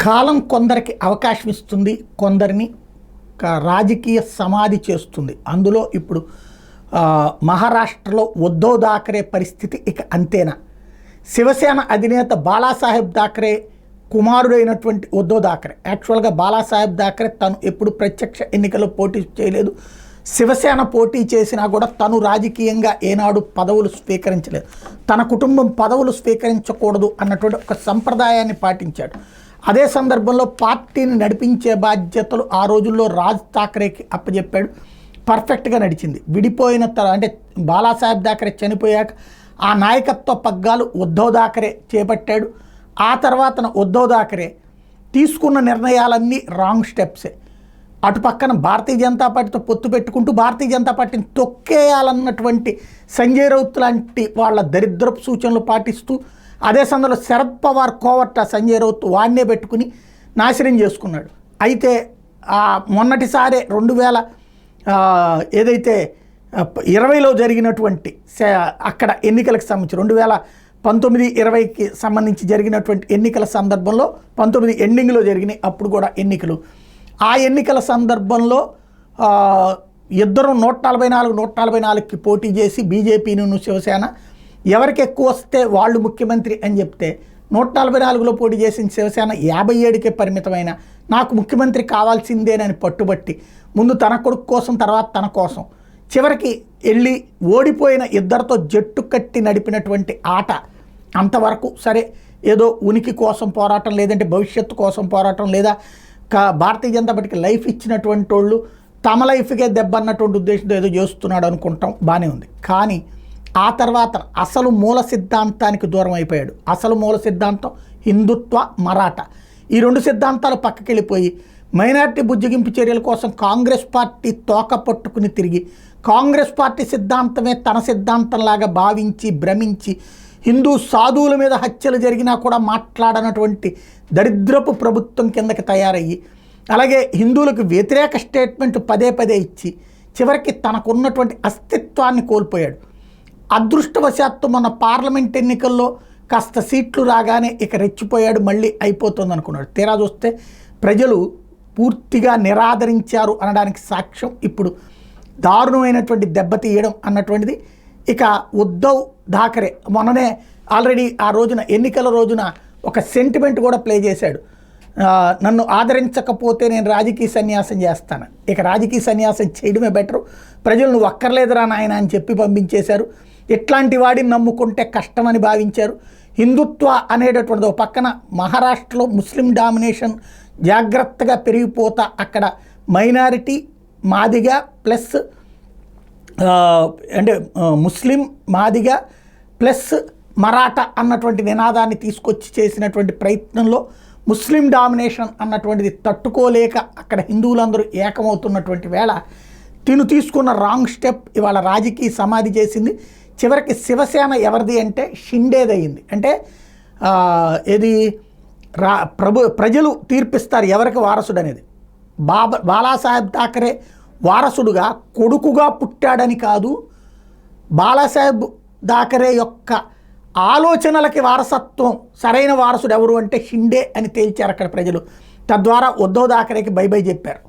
కాలం కొందరికి అవకాశం ఇస్తుంది, కొందరిని రాజకీయ సమాధి చేస్తుంది. అందులో ఇప్పుడు మహారాష్ట్రలో ఉద్ధవ్ థాకరే పరిస్థితి ఇక అంతేనా? శివసేన అధినేత బాలాసాహెబ్ థాకరే కుమారుడైనటువంటి ఉద్ధవ్ థాకరే, యాక్చువల్గా బాలాసాహెబ్ థాకరే తను ఎప్పుడు ప్రత్యక్ష ఎన్నికల్లో పోటీ చేయలేదు. శివసేన పోటీ చేసినా కూడా తను రాజకీయంగా ఏనాడు పదవులు స్వీకరించలేదు. తన కుటుంబం పదవులు స్వీకరించకూడదు అన్నటువంటి ఒక సంప్రదాయాన్ని పాటించాడు. అదే సందర్భంలో పార్టీని నడిపించే బాధ్యతలు ఆ రోజుల్లో రాజ్ థాకరేకి అప్పచెప్పాడు. పర్ఫెక్ట్గా నడిచింది. విడిపోయిన అంటే బాలాసాహెబ్ థాకరే చనిపోయాక ఆ నాయకత్వ పగ్గాలు ఉద్ధవ్ థాకరే చేపట్టాడు. ఆ తర్వాత ఉద్ధవ్ థాకరే తీసుకున్న నిర్ణయాలన్నీ రాంగ్ స్టెప్సే. అటు పక్కన భారతీయ జనతా పార్టీతో పొత్తు పెట్టుకుంటూ భారతీయ జనతా పార్టీని తొక్కేయాలన్నటువంటి సంజయ్ రౌత్ లాంటి వాళ్ళ దరిద్రపు సూచనలు పాటిస్తూ, అదే సందర్భంలో శరద్ పవార్ కోవట్ట సంజయ్ రౌత్ వాడినే పెట్టుకుని నాశనం చేసుకున్నాడు. అయితే మొన్నటిసారే 2020లో జరిగినటువంటి అక్కడ ఎన్నికలకు సంబంధించి 2019-20కి సంబంధించి జరిగినటువంటి ఎన్నికల సందర్భంలో 19 ఎండింగ్లో జరిగినాయి. అప్పుడు కూడా ఎన్నికలు. ఆ ఎన్నికల సందర్భంలో ఇద్దరు 144కి పోటీ చేసి బీజేపీను శివసేన ఎవరికి ఎక్కువ వస్తే వాళ్ళు ముఖ్యమంత్రి అని చెప్తే 144లో పోటీ చేసిన శివసేన 57కే పరిమితమైన నాకు ముఖ్యమంత్రి కావాల్సిందేనని పట్టుబట్టి ముందు తన కొడుకు కోసం తర్వాత తన కోసం చివరికి వెళ్ళి ఓడిపోయిన ఇద్దరితో జట్టు కట్టి నడిపినటువంటి ఆట అంతవరకు సరే. ఏదో ఉనికి కోసం పోరాటం, లేదంటే భవిష్యత్తు కోసం పోరాటం, లేదా భారతీయ జనతా పార్టీకి లైఫ్ ఇచ్చినటువంటి వాళ్ళు తమ లైఫ్కే దెబ్బ అన్నటువంటి ఉద్దేశంతో ఏదో చేస్తున్నాడు అనుకుంటాం, బాగానే ఉంది. కానీ ఆ తర్వాత అసలు మూల సిద్ధాంతానికి దూరం అయిపోయాడు. అసలు మూల సిద్ధాంతం హిందుత్వ, మరాఠా, ఈ రెండు సిద్ధాంతాలు పక్కకి వెళ్ళిపోయి మైనారిటీ బుజ్జగింపు చర్యల కోసం కాంగ్రెస్ పార్టీ తోక పట్టుకుని తిరిగి కాంగ్రెస్ పార్టీ సిద్ధాంతమే తన సిద్ధాంతంలాగా భావించి భ్రమించి హిందూ సాధువుల మీద హత్యలు జరిగినా కూడా మాట్లాడనటువంటి దరిద్రపు ప్రభుత్వం కిందకి తయారయ్యి, అలాగే హిందువులకు వ్యతిరేక స్టేట్మెంట్ పదే ఇచ్చి చివరికి తనకున్నటువంటి అస్తిత్వాన్ని కోల్పోయాడు. అదృష్టవశాత్తు మన పార్లమెంట్ ఎన్నికల్లో కాస్త సీట్లు రాగానే ఇక రెచ్చిపోయాడు, మళ్ళీ అయిపోతుంది అనుకున్నాడు. తీరా చూస్తే ప్రజలు పూర్తిగా నిరాదరించారు అనడానికి సాక్ష్యం ఇప్పుడు దారుణమైనటువంటి దెబ్బతీయడం అన్నటువంటిది. ఇక ఉద్ధవ్ థాకరే మొన్ననే ఆల్రెడీ ఆ రోజున ఎన్నికల రోజున ఒక సెంటిమెంట్ కూడా ప్లే చేశాడు. నన్ను ఆదరించకపోతే నేను రాజకీయ సన్యాసం చేస్తాను. ఇక రాజకీయ సన్యాసం చేయడమే బెటరు, ప్రజలు నువ్వు అక్కర్లేదురా నాయన అని చెప్పి పంపించేశారు. ఇట్లాంటి వాడిని నమ్ముకుంటే కష్టమని భావించారు. హిందుత్వ అనేటటువంటిది ఒక పక్కన మహారాష్ట్రలో ముస్లిం డామినేషన్ జాగ్రత్తగా పెరిగిపోతా అక్కడ మైనారిటీ, మాదిగా ప్లస్ అంటే ముస్లిం, మాదిగా ప్లస్ మరాఠా అన్నటువంటి నినాదాన్ని తీసుకొచ్చి చేసినటువంటి ప్రయత్నంలో ముస్లిం డామినేషన్ అన్నటువంటిది తట్టుకోలేక అక్కడ హిందువులందరూ ఏకమవుతున్నటువంటి వేళ తిను తీసుకున్న రాంగ్ స్టెప్ ఇవాళ రాజకీయ సమాధి చేసింది. చివరికి శివసేన ఎవరిది అంటే షిండేదయ్యింది. అంటే ఇది ప్రజలు తీర్పిస్తారు ఎవరికి వారసుడు అనేది. బాలాసాహెబ్ థాకరే వారసుడుగా కొడుకుగా పుట్టాడని కాదు, బాలాసాహెబ్ థాకరే యొక్క ఆలోచనలకి వారసత్వం సరైన వారసుడు ఎవరు అంటే షిండే అని తేల్చారు అక్కడ ప్రజలు. తద్వారా ఉద్ధవ్ థాకరేకి బై చెప్పారు.